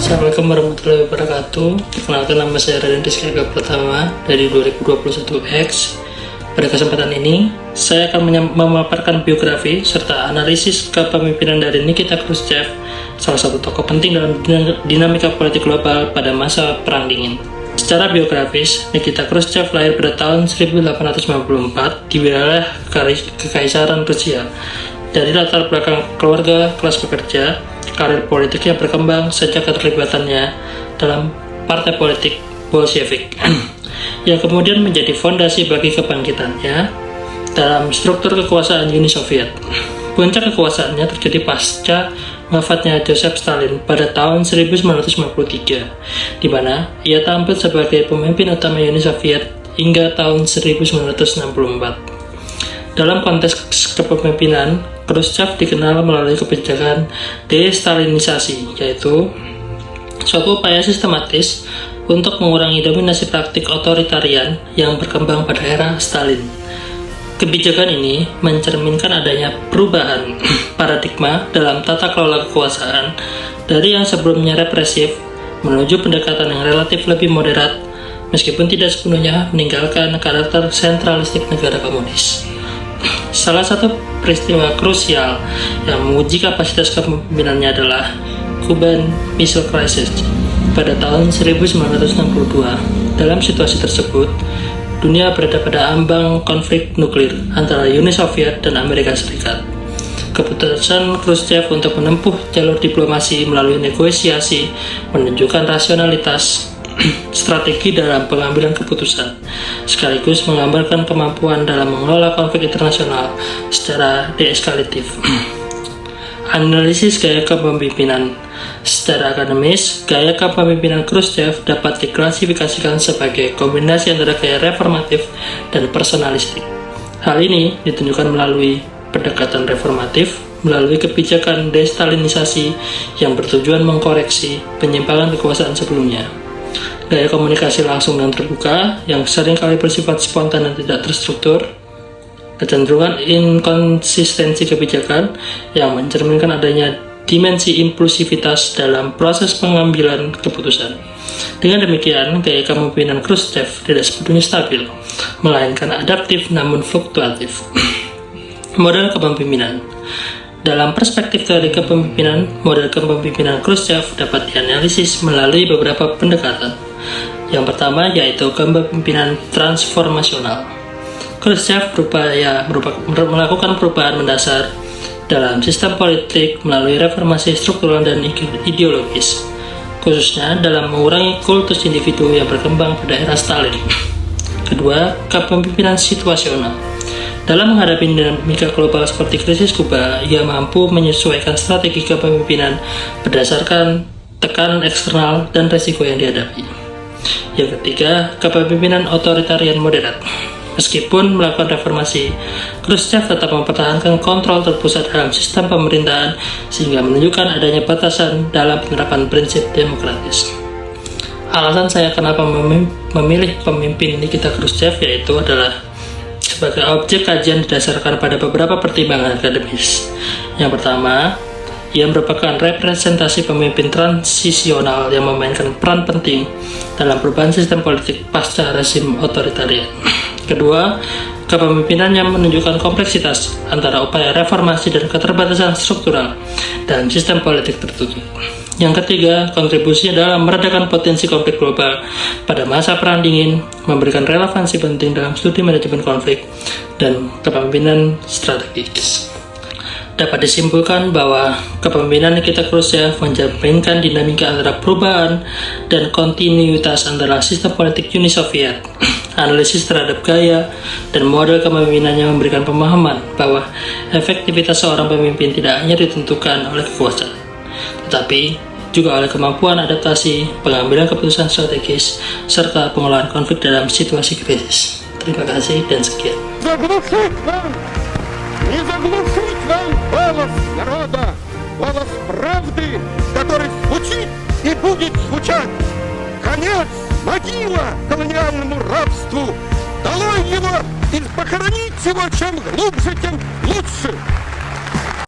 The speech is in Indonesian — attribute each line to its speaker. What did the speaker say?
Speaker 1: Assalamualaikum warahmatullahi wabarakatuh. Perkenalkan, nama saya Raden Rizky Aga Pratama dari 2021X. Pada kesempatan ini, saya akan memaparkan biografi serta analisis kepemimpinan dari Nikita Khrushchev, salah satu tokoh penting dalam dinamika politik global pada masa Perang Dingin. Secara biografis, Nikita Khrushchev lahir pada tahun 1894 di wilayah Kekaisaran Rusia. Dari latar belakang keluarga kelas pekerja, karir politiknya berkembang sejak keterlibatannya dalam partai politik Bolshevik yang kemudian menjadi fondasi bagi kebangkitannya dalam struktur kekuasaan Uni Soviet. Puncak kekuasaannya terjadi pasca wafatnya Joseph Stalin pada tahun 1953, di mana ia tampil sebagai pemimpin utama Uni Soviet hingga tahun 1964. Dalam konteks kepemimpinan, Khrushchev dikenal melalui kebijakan destalinisasi, yaitu suatu upaya sistematis untuk mengurangi dominasi praktik otoritarian yang berkembang pada era Stalin. Kebijakan ini mencerminkan adanya perubahan paradigma dalam tata kelola kekuasaan dari yang sebelumnya represif menuju pendekatan yang relatif lebih moderat, meskipun tidak sepenuhnya meninggalkan karakter sentralistik negara komunis. Salah satu peristiwa krusial yang menguji kapasitas kepemimpinannya adalah Cuban Missile Crisis pada tahun 1962. Dalam situasi tersebut, dunia berada pada ambang konflik nuklir antara Uni Soviet dan Amerika Serikat. Keputusan Khrushchev untuk menempuh jalur diplomasi melalui negosiasi menunjukkan rasionalitas strategi dalam pengambilan keputusan, sekaligus menggambarkan kemampuan dalam mengelola konflik internasional secara deeskalatif. Analisis gaya kepemimpinan. Secara akademis, gaya kepemimpinan Khrushchev dapat diklasifikasikan sebagai kombinasi antara gaya reformatif dan personalistik. Hal ini ditunjukkan melalui pendekatan reformatif, melalui kebijakan destalinisasi yang bertujuan mengkoreksi penyimpangan kekuasaan sebelumnya. Gaya komunikasi langsung dan terbuka yang seringkali bersifat spontan dan tidak terstruktur, kecenderungan inkonsistensi kebijakan yang mencerminkan adanya dimensi impulsivitas dalam proses pengambilan keputusan. Dengan demikian, gaya kepemimpinan Khrushchev tidak sepenuhnya stabil, melainkan adaptif namun fluktuatif. Model kepemimpinan. Dalam perspektif teori kepemimpinan, model kepemimpinan Khrushchev dapat dianalisis melalui beberapa pendekatan. Yang pertama yaitu kepemimpinan transformasional. Khrushchev berupaya melakukan perubahan mendasar dalam sistem politik melalui reformasi struktural dan ideologis, khususnya dalam mengurangi kultus individu yang berkembang pada era Stalin. Kedua, kepemimpinan situasional. Dalam menghadapi dinamika global seperti krisis Kuba, ia mampu menyesuaikan strategi kepemimpinan berdasarkan tekanan eksternal dan resiko yang dihadapi. Yang ketiga, kepemimpinan otoritarian moderat. Meskipun melakukan reformasi, Khrushchev tetap mempertahankan kontrol terpusat dalam sistem pemerintahan sehingga menunjukkan adanya batasan dalam penerapan prinsip demokratis. Alasan saya kenapa memilih pemimpin Nikita Khrushchev yaitu adalah sebagai objek kajian didasarkan pada beberapa pertimbangan akademis. Yang pertama, ia merupakan representasi pemimpin transisional yang memainkan peran penting dalam perubahan sistem politik pasca rezim otoritarian. Kedua, kepemimpinannya menunjukkan kompleksitas antara upaya reformasi dan keterbatasan struktural dalam sistem politik tertutup. Yang ketiga, kontribusinya dalam meredakan potensi konflik global pada masa Perang Dingin, memberikan relevansi penting dalam studi manajemen konflik dan kepemimpinan strategis. Dapat disimpulkan bahwa kepemimpinan Nikita Khrushchev menjaminkan dinamika antara perubahan dan kontinuitas antara sistem politik Uni Soviet. Analisis terhadap gaya dan model kepemimpinannya memberikan pemahaman bahwa efektivitas seorang pemimpin tidak hanya ditentukan oleh kekuasaan, tetapi juga oleh kemampuan adaptasi, pengambilan keputusan strategis, serta pengelolaan konflik dalam situasi krisis. Terima kasih dan sekian.
Speaker 2: Не заглушить нам голос народа, голос правды, который звучит и будет звучать. Конец, могила колониальному рабству. Долой его и похоронить его чем глубже, тем лучше.